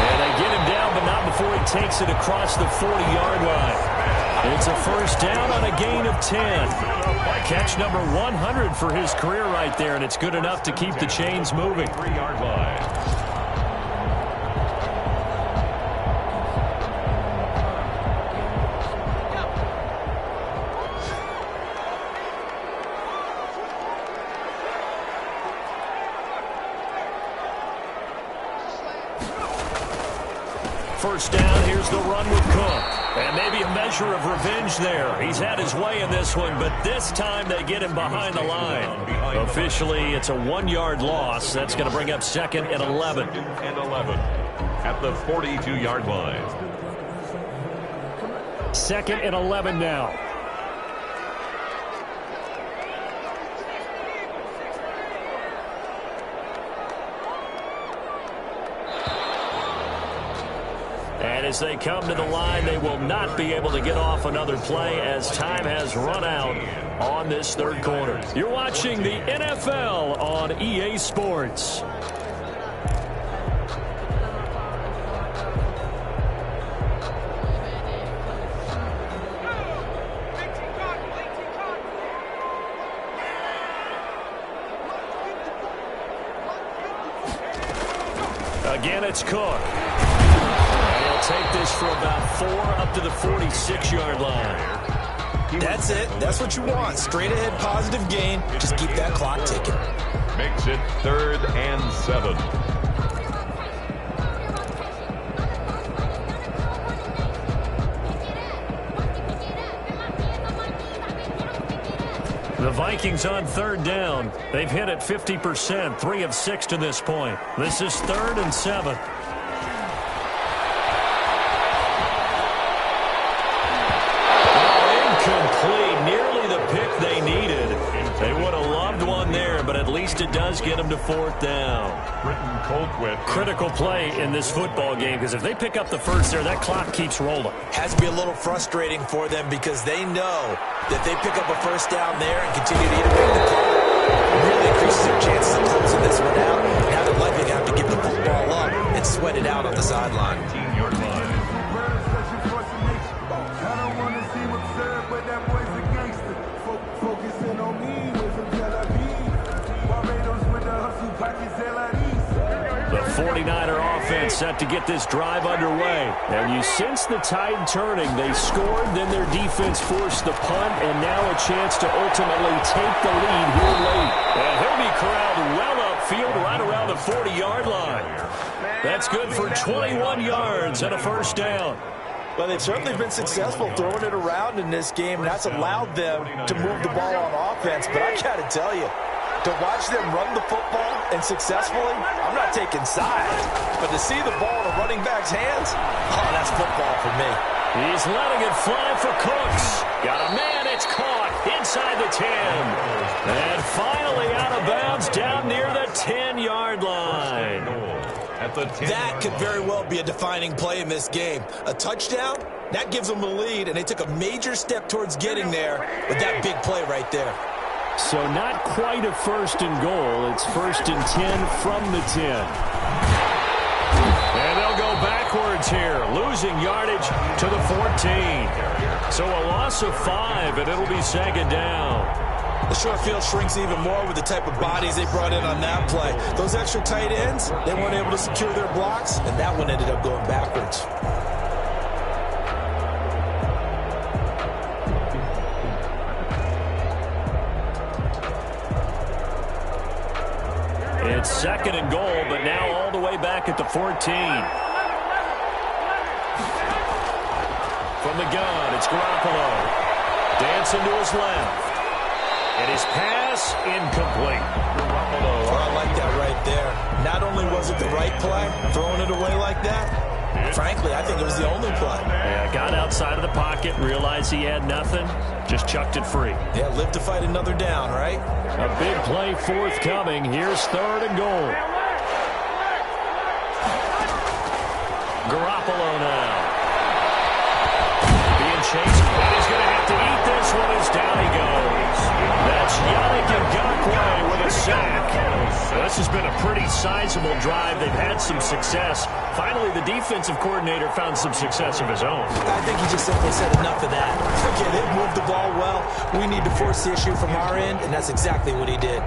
And they get him down, but not before he takes it across the 40-yard line. It's a 1st down on a gain of 10. Catch number 100 for his career right there, and it's good enough to keep the chains moving. 3-yard line. First down, here's the run with Cook. And maybe a measure of revenge there. He's had his way in this one, but this time they get him behind the line. Officially, it's a 1-yard loss. That's going to bring up 2nd and 11. 2nd and 11 at the 42-yard line. 2nd and 11 now. And as they come to the line, they will not be able to get off another play as time has run out on this 3rd quarter. You're watching the NFL on EA Sports. Again, it's Cook. Take this for about 4 up to the 46-yard line. That's it. That's what you want. Straight ahead positive gain. Just keep that clock ticking. Makes it 3rd and 7. The Vikings on 3rd down. They've hit it 50%, 3 of 6 to this point. This is 3rd and 7. Nearly the pick they needed. They would have loved one there, but at least it does get them to 4th down. Critical play in this football game, because if they pick up the 1st there, that clock keeps rolling. Has to be a little frustrating for them because they know that they pick up a 1st down there and continue to iterate the clock. It really increases their chances of closing this one out. Now they're likely to have to give the football up and sweat it out on the sideline. 18-yard line. The 49er offense set to get this drive underway. And you sense the tide turning. They scored, then their defense forced the punt, and now a chance to ultimately take the lead here late. And he'll be corralled well upfield right around the 40-yard line. That's good for 21 yards and a 1st down. Well, they've certainly been successful throwing it around in this game, and that's allowed them to move the ball on offense. But I got to tell you, To watch them run the football and successfully, I'm not taking sides. But to see the ball in a running back's hands, oh, that's football for me. He's letting it fly for Cooks. Got a man, it's caught inside the 10. And finally out of bounds down near the 10-yard line. That could very well be a defining play in this game. A touchdown, that gives them the lead, and they took a major step towards getting there with that big play right there. So not quite a first and goal. It's first and 10 from the 10. And they'll go backwards here, losing yardage to the 14. So a loss of 5, and it'll be second down. The short field shrinks even more with the type of bodies they brought in on that play. Those extra tight ends, they weren't able to secure their blocks, and that one ended up going backwards. It's second and goal, but now all the way back at the 14. From the gun, it's Garoppolo. Dancing to his left. And his pass incomplete. Oh, I like that right there. Not only was it the right play, throwing it away like that, frankly, I think it was the only play. Yeah, got outside of the pocket, realized he had nothing, just chucked it free. Yeah, live to fight another down, right? A big play forthcoming. Here's third and goal. Garoppolo now. Being chased, and he's going to have to eat this one as down he goes. That's Yannick Ngakoue with a sack. This has been a pretty sizable drive. They've had some success. Finally, the defensive coordinator found some success of his own. I think he just simply said enough of that. Okay, they've moved the ball well. We need to force the issue from our end, and that's exactly what he did.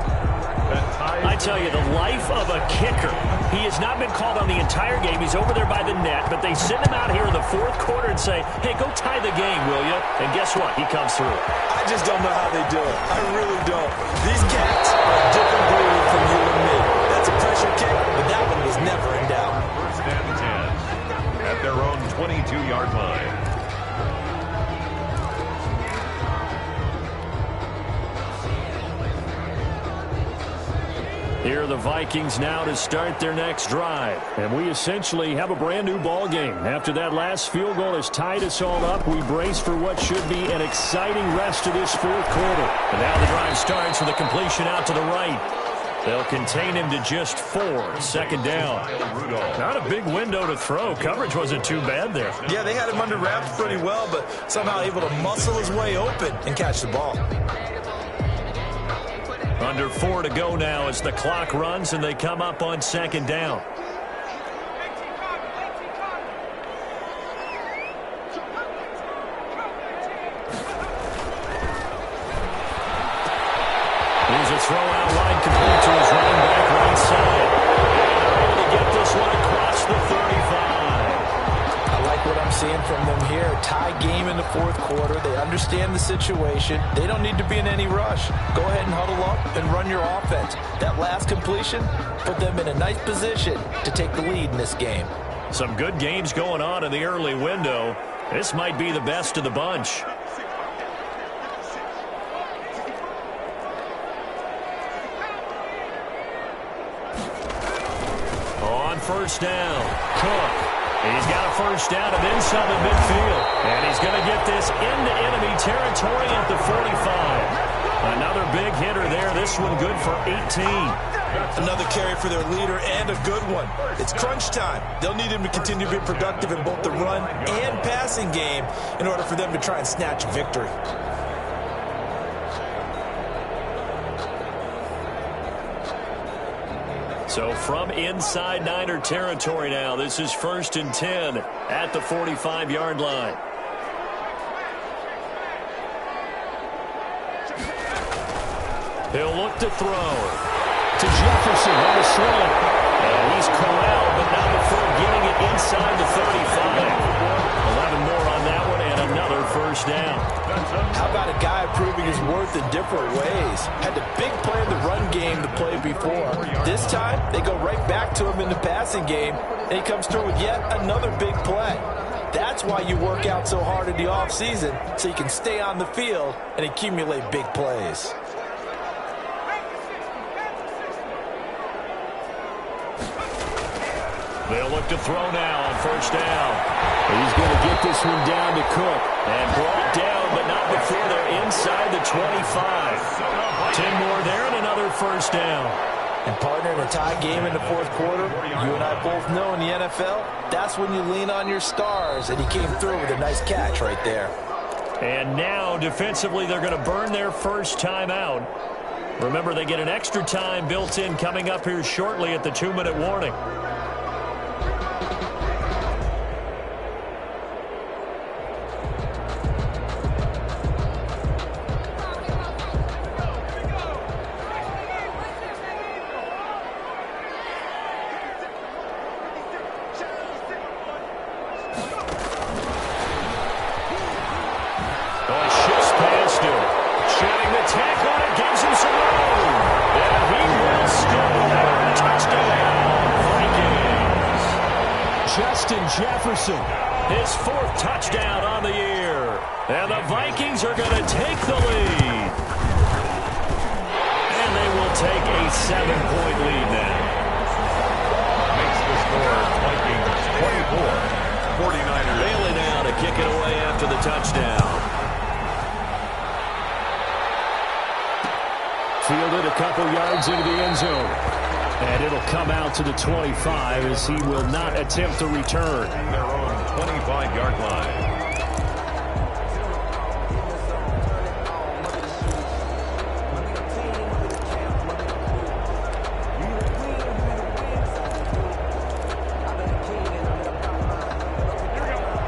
I tell you, the life of a kicker. He has not been called on the entire game. He's over there by the net, but they send him out here in the fourth quarter and say, hey, go tie the game, will you? And guess what? He comes through. I just don't know how they do it. I really don't. These cats are a different breed from you and me. That's a pressure kick, but that one was never in doubt. First and 10 at their own 22-yard line. Here are the Vikings now to start their next drive. And we essentially have a brand new ball game. After that last field goal has tied us all up, we brace for what should be an exciting rest of this fourth quarter. And now the drive starts with a completion out to the right. They'll contain him to just 4. Second down. Not a big window to throw. Coverage wasn't too bad there. Yeah, they had him under wraps pretty well, but somehow able to muscle his way open and catch the ball. Under 4 to go now as the clock runs and they come up on second down. Here's a throw out wide complete to his running back right side. And to get this one across the 35. I like what I'm seeing from them here. Tie game in the fourth quarter. They understand the situation. They don't need to be in any rush. Go ahead and huddle up and run your offense. That last completion put them in a nice position to take the lead in this game. Some good games going on in the early window. This might be the best of the bunch. On first down, Cook. He's got a first down and then some at midfield. And he's going to get this into enemy territory at the 45. Another big hitter there. This one good for 18. Another carry for their leader and a good one. It's crunch time. They'll need him to continue to be productive in both the run and passing game in order for them to try and snatch a victory. So from inside Niner territory now, this is first and 10 at the 45-yard line. He'll look to throw to Jefferson on the slant. And he's corralled, but not before getting it inside the 35. 11 more on that one and another first down. How about a guy proving his worth in different ways? Had the big play in the run game the play before. This time, they go right back to him in the passing game, and he comes through with yet another big play. That's why you work out so hard in the offseason, so you can stay on the field and accumulate big plays. They'll look to throw now on first down. He's going to get this one down to Cook. And brought down, but not before they're inside the 25. 10 more there and another first down. And partner, in a tie game in the fourth quarter, you and I both know in the NFL, that's when you lean on your stars. And he came through with a nice catch right there. And now, defensively, they're going to burn their first time out. Remember, they get an extra time built in coming up here shortly at the 2-minute warning. Jefferson, his 4th touchdown on the year. And the Vikings are going to take the lead. And they will take a 7-point lead now. Makes the score Vikings 24. 49ers. Bailey now to kick it away after the touchdown. Fielded a couple yards into the end zone. And it'll come out to the 25 as he will not attempt to return. Their own 25-yard line.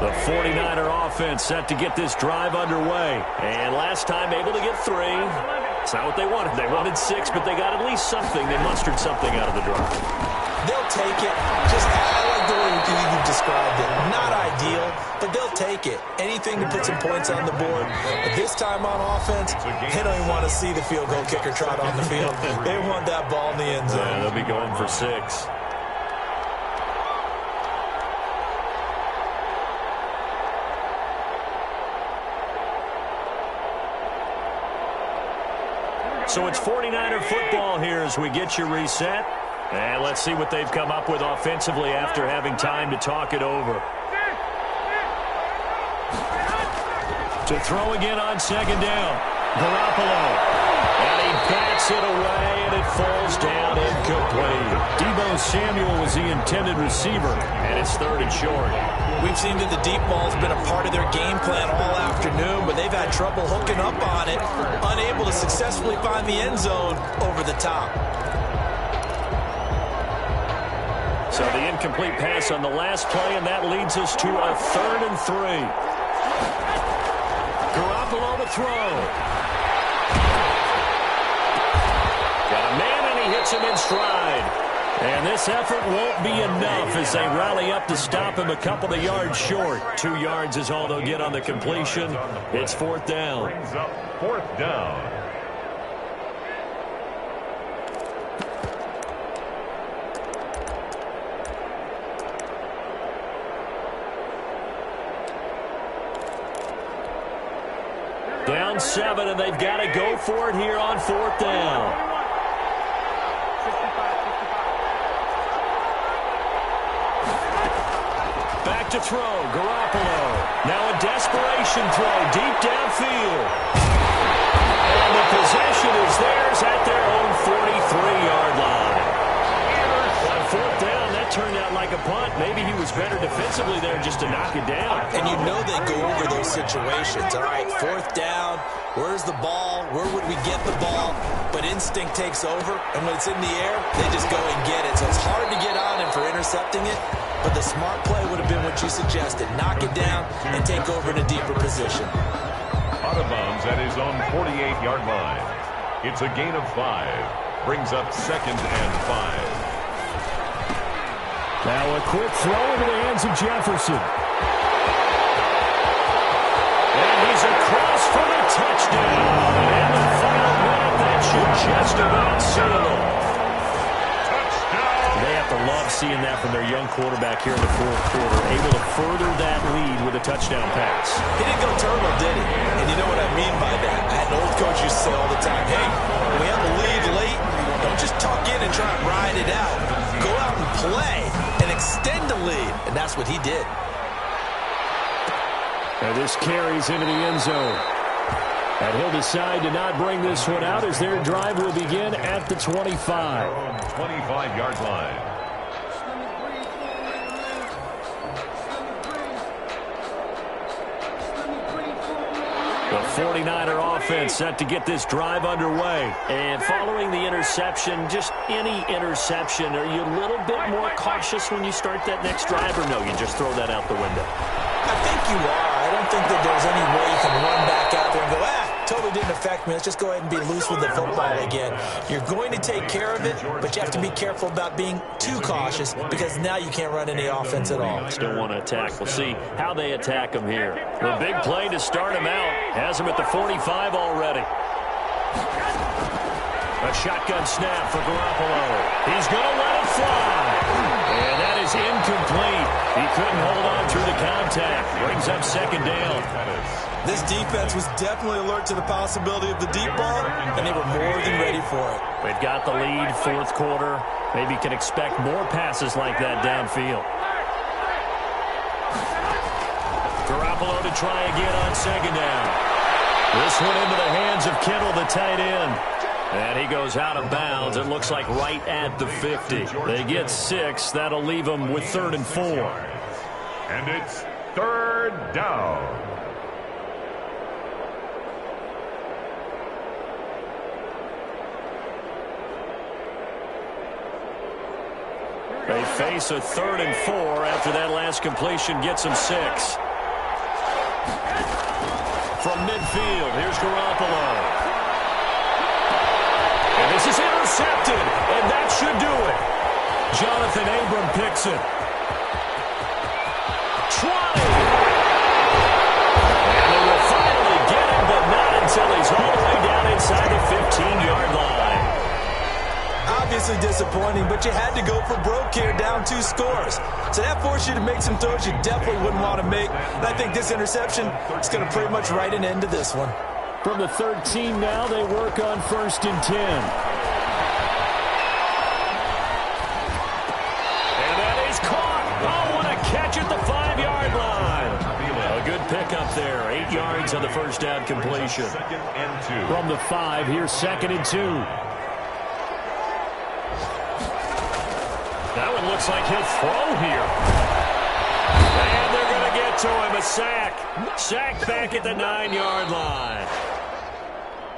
The 49er offense set to get this drive underway. And last time able to get 3. It's not what they wanted. They wanted 6, but they got at least something. They mustered something out of the drive. They'll take it. Just, I like the way you described it. Not ideal, but they'll take it. Anything to put some points on the board. But this time on offense, they don't even want to see the field goal kicker trot on the field. They want that ball in the end zone. Yeah, they'll be going for 6. So it's 49er football here as we get you reset. And let's see what they've come up with offensively after having time to talk it over. To throw again on second down. Garoppolo. And he bats it away, and it falls down incomplete. Deebo Samuel was the intended receiver, and it's 3rd and short. We've seen that the deep ball's been a part of their game plan all afternoon, but they've had trouble hooking up on it, unable to successfully find the end zone over the top. So the incomplete pass on the last play, and that leads us to a 3rd and 3. Garoppolo to throw. Got a man, and he hits him in stride. And this effort won't be enough as they rally up to stop him a couple of yards short. 2 yards is all they'll get on the completion. It's 4th down. Brings up 4th down. Down 7, and they've got to go for it here on 4th down. Back to throw, Garoppolo. Now a desperation throw deep downfield. And the possession is theirs at their own 43-yard line. On 4th down, that turned out like a punt. Maybe he was better defensively there just to knock it down. And you know they go over those situations. All right, 4th down, where's the ball? Where would we get the ball? But instinct takes over, and when it's in the air, they just go and get it. So it's hard to get on him for intercepting it. But the smart play would have been what you suggested. Knock it down and take over in a deeper position. Out of bounds at his own 48-yard line. It's a gain of 5. Brings up 2nd and 5. Now a quick throw into the hands of Jefferson. And he's across for a touchdown. And the final minute, that should just about seal it. They have to love seeing that from their young quarterback here in the 4th quarter, able to further that lead with a touchdown pass. He didn't go turtle, did he? And you know what I mean by that. I had an old coach used to say all the time, hey, when we have a lead late, don't just tuck in and try and ride it out. Go out and play and extend the lead, and that's what he did. And this carries into the end zone. And he'll decide to not bring this one out as their drive will begin at the 25. 25-yard line. The 49er offense set to get this drive underway. And following the interception, just any interception, are you a little bit more cautious when you start that next drive, or no, you just throw that out the window? I think you are. I don't think that there's any way you can run back out there and go, totally didn't affect me. Let's just go ahead and be loose with the football again. You're going to take care of it, but you have to be careful about being too cautious because now you can't run any offense at all. Still want to attack. We'll see how they attack him here. The big play to start him out has him at the 45 already. A shotgun snap for Garoppolo. He's going to let it fly. And that is incomplete. He couldn't hold on through the contact. Brings up second down. This defense was definitely alert to the possibility of the deep ball, and they were more than ready for it. They've got the lead, fourth quarter. Maybe can expect more passes like that downfield. Garoppolo to try again on second down. This one into the hands of Kittle, the tight end. And he goes out of bounds. It looks like right at the 50. They get 6. That'll leave them with 3rd and 4. And it's 3rd down. They face a 3rd and 4 after that last completion gets them 6. From midfield, here's Garoppolo. And this is intercepted, and that should do it. Jonathan Abram picks it. 20. And they will finally get him, but not until he's all the way down inside the 15-yard line. Obviously disappointing, but you had to go for broke here, down 2 scores. So that forced you to make some throws you definitely wouldn't want to make. And I think this interception is going to pretty much write an end to this one. From the 13 now, they work on 1st and 10. And that is caught. Oh, what a catch at the 5-yard line. A good pickup there. 8 yards on the first down completion. From the 5, here's 2nd and 2. That one looks like he'll throw here. And they're going to get to him. A sack. Sack back at the 9-yard line.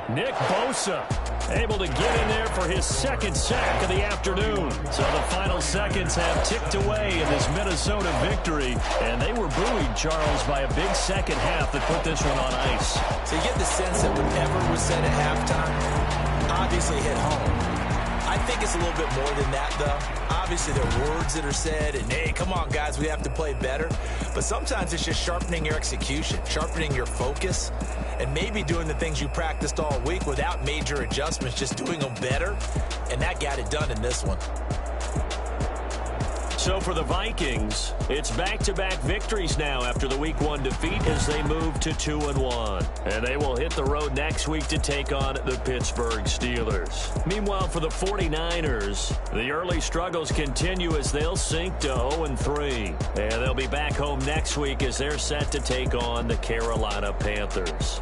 Nick Bosa able to get in there for his 2nd sack of the afternoon. So the final seconds have ticked away in this Minnesota victory. And they were buoyed, Charles, by a big second half that put this one on ice. So you get the sense that whatever was said at halftime obviously hit home. I think it's a little bit more than that, though. Obviously, there are words that are said, and, hey, come on, guys, we have to play better. But sometimes it's just sharpening your execution, sharpening your focus, and maybe doing the things you practiced all week without major adjustments, just doing them better. And that got it done in this one. So for the Vikings, it's back-to-back victories now after the Week 1 defeat as they move to 2-1. And they will hit the road next week to take on the Pittsburgh Steelers. Meanwhile, for the 49ers, the early struggles continue as they'll sink to 0-3. And they'll be back home next week as they're set to take on the Carolina Panthers.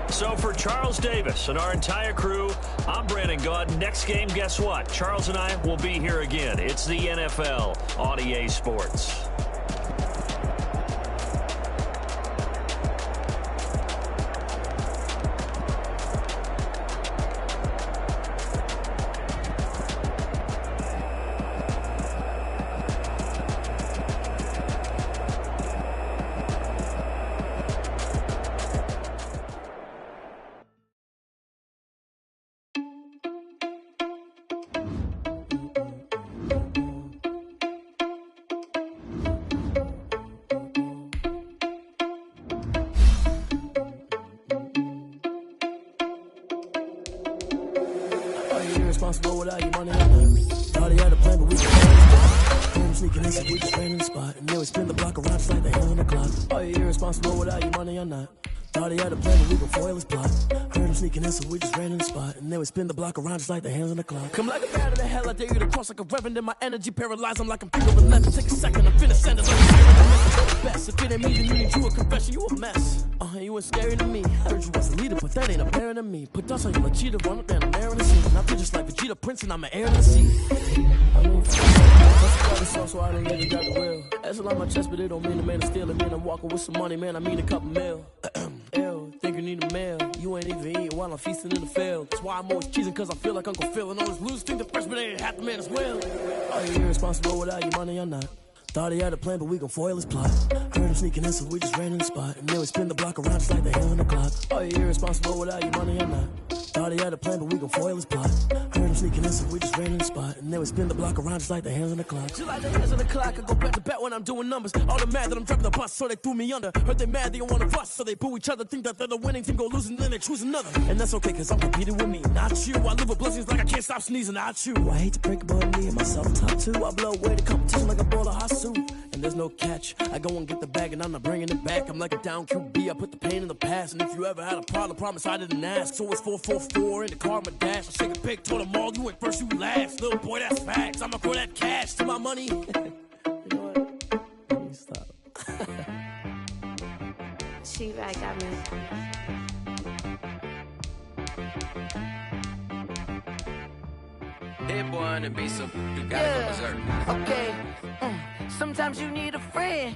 So for Charles Davis and our entire crew, I'm Brandon Gaudin. Next game, guess what? Charles and I will be here again. It's the NFL on EA Sports. Responsible without your money on that. Already had a plan, but we can home sneaking in, so we just ran in the spot. And then we spin the block around just like the hell in the clock. Oh, you're irresponsible without your money on that. Thought he had a plan, but we could foil his plot. Heard him sneaking in, so we just ran in the spot. And then we spin the block around just like the hands on the clock. Come like a bat of the hell, I dare you to cross like a reverend. In my energy paralyzed, I'm like I'm figure 11. Take a second, I'm finna send it like a siren. Best, if it ain't me, then you need you a confession, you a mess. You ain't scary to me. Heard you was a leader, but that ain't apparent to me. Put dust on you, a cheetah, run up down, I'm there in the scene. Now just like Vegeta Prince, and I'm an air in the sea. I mean, so I don't really got the will. That's a lot on my chest, but it don't mean the man is stealing. Man, I'm walking with some money, man, I mean a couple mil. Ew, think you need a meal. You ain't even eating while I'm feasting in the field. That's why I'm always cheesing, cause I feel like Uncle Phil. And all this loose think the freshman ain't half the man as well. Are you irresponsible without your money or not? Thought he had a plan, but we gon' foil his plot. Heard him sneaking in, so we just ran in the spot. And then we spin the block around just like the hand on the clock. Are you irresponsible without your money or not? Thought he had a plan, but we gon' foil his plot. Heard him sneaking in, so we just ran in the spot. And then we spin the block around just like the hands on the clock. Just like the hands on the clock, I go back to back when I'm doing numbers. All the mad that I'm dropping the bus, so they threw me under. Heard they mad, they don't wanna bust, so they boo each other. Think that they're the winning team, go losing, then they choose another. And that's okay, cause I'm competing with me, not you. I live with blessings like I can't stop sneezing, not you. I hate to break it, but me and myself top two. I blow away the competition like a bowl of hot soup. And there's no catch. I go and get the bag and I'm not bringing it back. I'm like a down QB, I put the pain in the past. And if you ever had a problem, promise I didn't ask. So it's 444 in the car, my dash. I shake a pig, told them all, you went first, you last. Little boy, that's facts. I'ma throw that cash to my money. You know what? Let me stop. She right, got me. Hit boy on the beat, so you gotta go berserk. Okay. Sometimes you need a friend.